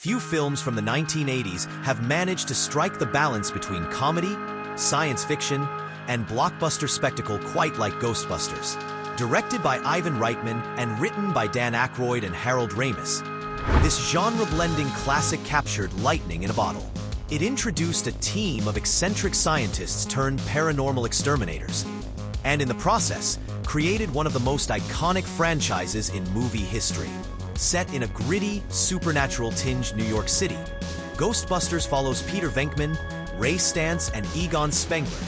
Few films from the 1980s have managed to strike the balance between comedy, science fiction, and blockbuster spectacle quite like Ghostbusters. Directed by Ivan Reitman and written by Dan Aykroyd and Harold Ramis, this genre-blending classic captured lightning in a bottle. It introduced a team of eccentric scientists turned paranormal exterminators, and in the process, created one of the most iconic franchises in movie history. Set in a gritty, supernatural-tinged New York City, Ghostbusters follows Peter Venkman, Ray Stantz, and Egon Spengler,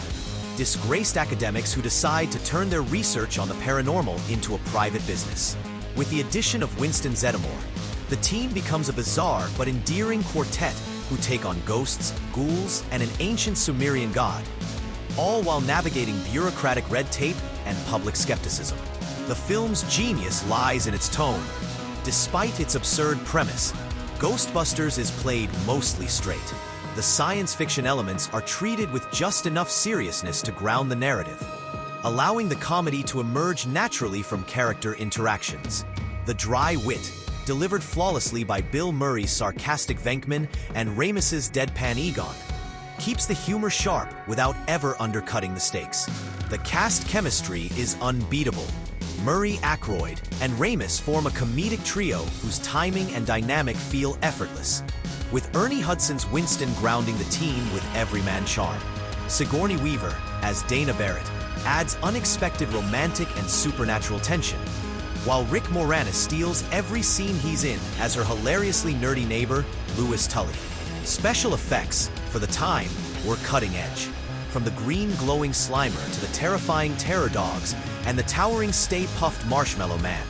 disgraced academics who decide to turn their research on the paranormal into a private business. With the addition of Winston Zeddemore, the team becomes a bizarre but endearing quartet who take on ghosts, ghouls, and an ancient Sumerian god, all while navigating bureaucratic red tape and public skepticism. The film's genius lies in its tone. Despite its absurd premise, Ghostbusters is played mostly straight. The science fiction elements are treated with just enough seriousness to ground the narrative, allowing the comedy to emerge naturally from character interactions. The dry wit, delivered flawlessly by Bill Murray's sarcastic Venkman and Ramis's deadpan Egon, keeps the humor sharp without ever undercutting the stakes. The cast chemistry is unbeatable. Murray, Aykroyd, and Ramis form a comedic trio whose timing and dynamic feel effortless, with Ernie Hudson's Winston grounding the team with everyman charm. Sigourney Weaver, as Dana Barrett, adds unexpected romantic and supernatural tension, while Rick Moranis steals every scene he's in as her hilariously nerdy neighbor, Louis Tully. Special effects, for the time, were cutting edge. From the green glowing Slimer to the terrifying terror dogs and the towering Stay Puft Marshmallow Man.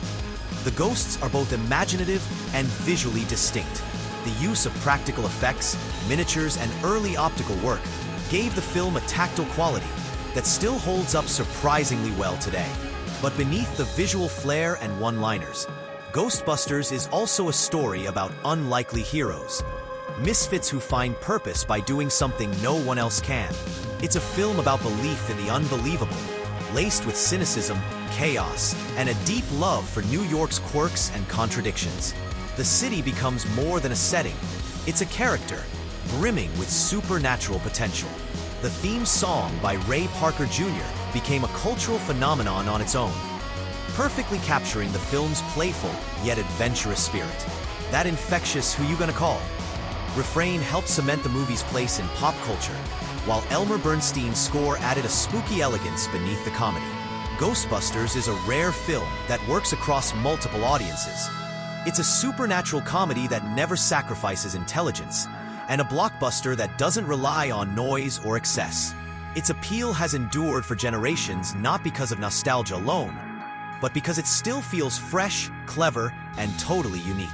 The ghosts are both imaginative and visually distinct. The use of practical effects, miniatures, and early optical work gave the film a tactile quality that still holds up surprisingly well today. But beneath the visual flair and one-liners, Ghostbusters is also a story about unlikely heroes, misfits who find purpose by doing something no one else can. It's a film about belief in the unbelievable, laced with cynicism, chaos, and a deep love for New York's quirks and contradictions. The city becomes more than a setting. It's a character, brimming with supernatural potential. The theme song by Ray Parker Jr. became a cultural phenomenon on its own, perfectly capturing the film's playful yet adventurous spirit. That infectious "who you gonna call" refrain helped cement the movie's place in pop culture, while Elmer Bernstein's score added a spooky elegance beneath the comedy. Ghostbusters is a rare film that works across multiple audiences. It's a supernatural comedy that never sacrifices intelligence, and a blockbuster that doesn't rely on noise or excess. Its appeal has endured for generations not because of nostalgia alone, but because it still feels fresh, clever, and totally unique.